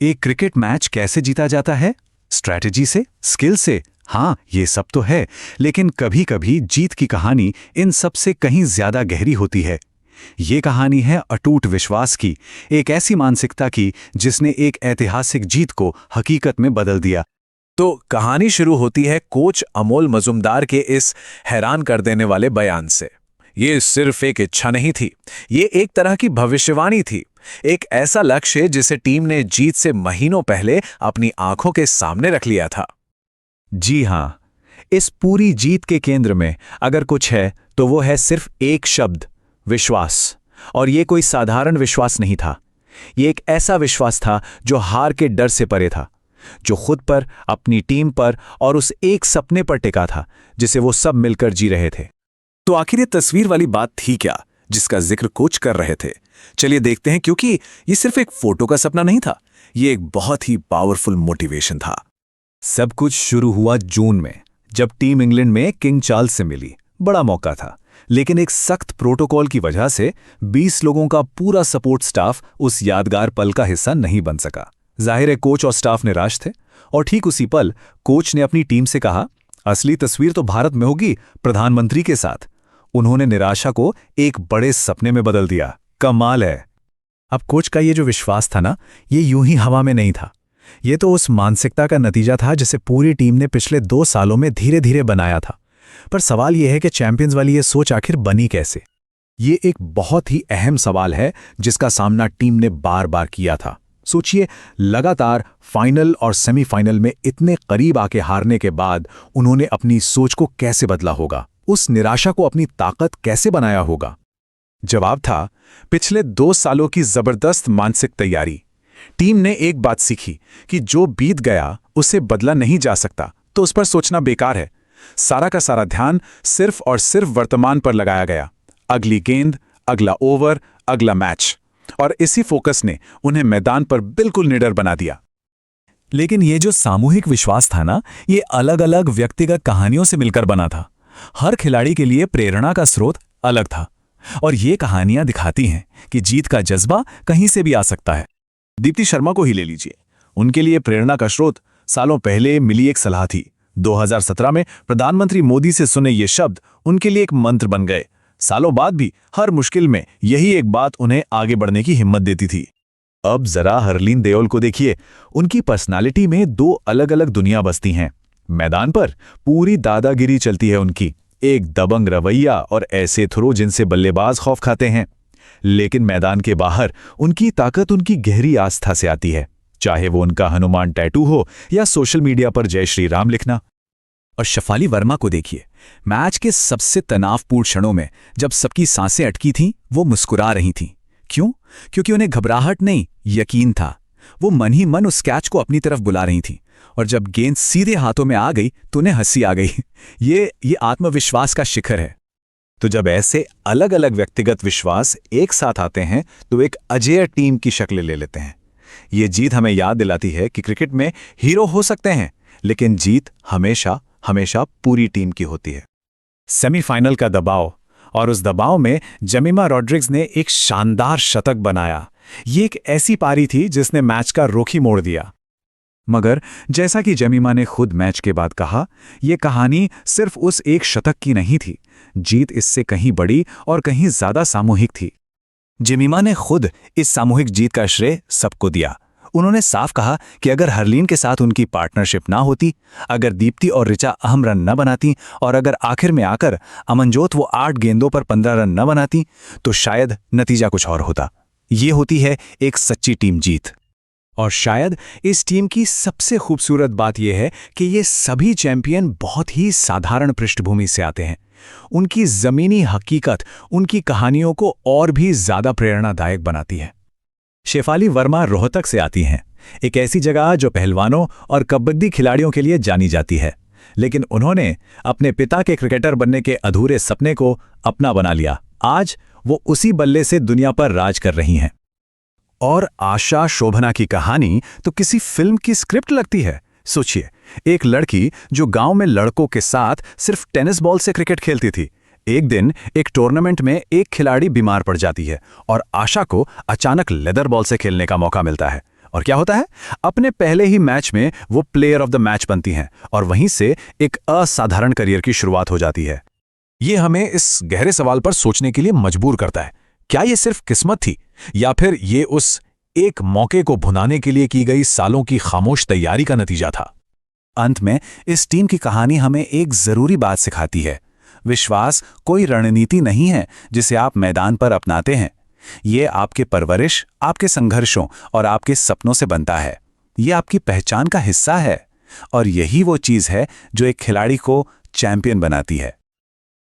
एक cricket match कैसे जीता जाता है? स्ट्रैटेजी से, स्किल से? हाँ, ये सब तो है, लेकिन कभी-कभी जीत की कहानी इन सब से कहीं ज्यादा गहरी होती है। ये कहानी है अटूट विश्वास की, एक ऐसी मानसिकता की जिसने एक ऐतिहासिक जीत को हकीकत में बदल दिया। तो कहानी शुरू होती है कोच अमोल मजुमदार के इस हैरान कर देने वाले बयान से। ये सिर्फ एक इच्छा नहीं थी, ये एक तरह की भविष्यवाणी थी। एक ऐसा लक्ष्य जिसे टीम ने जीत से महीनों पहले अपनी आंखों के सामने रख लिया था। जी हाँ, इस पूरी जीत के केंद्र में अगर कुछ है तो वो है सिर्फ एक शब्द, विश्वास। और ये कोई साधारण विश्वास नहीं था। ये एक ऐसा विश्वास था जो हार के डर से परे था, जो खुद पर, अपनी टीम पर और उस एक सपने पर टिका था जिसे वो सब मिलकर जी रहे थे। तो आखिर ये तस्वीर वाली बात थी क्या जिसका जिक्र कोच कर रहे थे? चलिए देखते हैं, क्योंकि ये सिर्फ एक फोटो का सपना नहीं था, ये एक बहुत ही पावरफुल मोटिवेशन था। सब कुछ शुरू हुआ जून में, जब टीम इंग्लैंड में किंग चार्ल्स से मिली। बड़ा मौका था, लेकिन एक सख्त प्रोटोकॉल की वजह से 20 लोगों का पूरा सपोर्ट स्टाफ उस यादगार पल का हिस्सा नहीं बन सका। जाहिर है कोच और स्टाफ निराश थे, और ठीक उसी पल कोच ने अपनी टीम से कहा, असली तस्वीर तो भारत में होगी, प्रधानमंत्री के साथ। उन्होंने निराशा को एक बड़े सपने में बदल दिया। कमाल है। अब कोच का ये जो विश्वास था ना, ये यूं ही हवा में नहीं था। ये तो उस मानसिकता का नतीजा था जिसे पूरी टीम ने पिछले 2 सालों में धीरे धीरे बनाया था। पर सवाल यह है कि चैंपियंस वाली ये सोच आखिर बनी कैसे? ये एक बहुत ही अहम सवाल है जिसका सामना टीम ने बार बार किया था। सोचिए, लगातार फाइनल और सेमीफाइनल में इतने करीब आके हारने के बाद उन्होंने अपनी सोच को कैसे बदला होगा? उस निराशा को अपनी ताकत कैसे बनाया होगा? जवाब था पिछले 2 सालों की जबरदस्त मानसिक तैयारी। टीम ने एक बात सीखी कि जो बीत गया उसे बदला नहीं जा सकता, तो उस पर सोचना बेकार है। सारा का सारा ध्यान सिर्फ और सिर्फ वर्तमान पर लगाया गया। अगली गेंद, अगला ओवर, अगला मैच। और इसी फोकस ने उन्हें मैदान पर बिल्कुल निडर बना दिया। लेकिन ये जो सामूहिक विश्वास था ना, ये अलग अलग व्यक्तिगत कहानियों से मिलकर बना था। हर खिलाड़ी के लिए प्रेरणा का स्रोत अलग था, और ये कहानियां दिखाती हैं कि जीत का जज्बा कहीं से भी आ सकता है। दीप्ति शर्मा को ही ले लीजिए। उनके लिए प्रेरणा का स्रोत सालों पहले मिली एक सलाह थी। 2017 में प्रधानमंत्री मोदी से सुने ये शब्द उनके लिए एक मंत्र बन गए। सालों बाद भी हर मुश्किल में यही एक बात उन्हें आगे बढ़ने की हिम्मत देती थी। अब जरा हरलीन देओल को देखिए। उनकी पर्सनालिटी में 2 अलग अलग दुनिया बसती हैं। मैदान पर पूरी दादागिरी चलती है उनकी, एक दबंग रवैया और ऐसे थ्रो जिनसे बल्लेबाज खौफ खाते हैं। लेकिन मैदान के बाहर उनकी ताकत उनकी गहरी आस्था से आती है, चाहे वो उनका हनुमान टैटू हो या सोशल मीडिया पर जय श्री राम लिखना। और शेफाली वर्मा को देखिए। मैच के सबसे तनावपूर्ण क्षणों में जब सबकी सांसें अटकी थीं, वो मुस्कुरा रही थीं। क्यों? क्योंकि उन्हें घबराहट नहीं, यकीन था। वो मन ही मन उस कैच को अपनी तरफ बुला रही थीं, और जब गेंद सीधे हाथों में आ गई तो उन्हें हंसी आ गई। ये आत्मविश्वास का शिखर है। तो जब ऐसे अलग अलग व्यक्तिगत विश्वास एक साथ आते हैं तो एक अजेय टीम की शक्ल ले लेते हैं। ये जीत हमें याद दिलाती है कि क्रिकेट में हीरो हो सकते हैं, लेकिन जीत हमेशा हमेशा पूरी टीम की होती है। सेमीफाइनल का दबाव, और उस दबाव में जमीमा रॉड्रिग्स ने एक शानदार शतक बनाया। ये एक ऐसी पारी थी जिसने मैच का रुख ही मोड़ दिया। मगर जैसा कि जमीमा ने खुद मैच के बाद कहा, यह कहानी सिर्फ उस एक शतक की नहीं थी। जीत इससे कहीं बड़ी और कहीं ज्यादा सामूहिक थी। जमीमा ने खुद इस सामूहिक जीत का श्रेय सबको दिया। उन्होंने साफ कहा कि अगर हरलीन के साथ उनकी पार्टनरशिप ना होती, अगर दीप्ति और ऋचा अहम रन न बनाती, और अगर आखिर में आकर अमनजोत वो 8 गेंदों पर 15 रन न बनाती, तो शायद नतीजा कुछ और होता। ये होती है एक सच्ची टीम जीत। और शायद इस टीम की सबसे खूबसूरत बात यह है कि ये सभी चैंपियन बहुत ही साधारण पृष्ठभूमि से आते हैं। उनकी जमीनी हकीकत उनकी कहानियों को और भी ज्यादा प्रेरणादायक बनाती है। शेफाली वर्मा रोहतक से आती हैं, एक ऐसी जगह जो पहलवानों और कबड्डी खिलाड़ियों के लिए जानी जाती है। लेकिन उन्होंने अपने पिता के क्रिकेटर बनने के अधूरे सपने को अपना बना लिया। आज वो उसी बल्ले से दुनिया पर राज कर रही हैं। और आशा शोभना की कहानी तो किसी फिल्म की स्क्रिप्ट लगती है। सोचिए, एक लड़की जो गांव में लड़कों के साथ सिर्फ टेनिस बॉल से क्रिकेट खेलती थी, एक दिन एक टूर्नामेंट में एक खिलाड़ी बीमार पड़ जाती है और आशा को अचानक लेदर बॉल से खेलने का मौका मिलता है। और क्या होता है? अपने पहले ही मैच में वो प्लेयर ऑफ द मैच बनती हैं और वहीं से एक असाधारण करियर की शुरुआत हो जाती है। ये हमें इस गहरे सवाल पर सोचने के लिए मजबूर करता है। क्या ये सिर्फ किस्मत थी या फिर ये उस एक मौके को भुनाने के लिए की गई सालों की खामोश तैयारी का नतीजा था? अंत में इस टीम की कहानी हमें एक जरूरी बात सिखाती है। विश्वास कोई रणनीति नहीं है जिसे आप मैदान पर अपनाते हैं। ये आपके परवरिश, आपके संघर्षों और आपके सपनों से बनता है। ये आपकी पहचान का हिस्सा है और यही वो चीज़ है जो एक खिलाड़ी को चैंपियन बनाती है।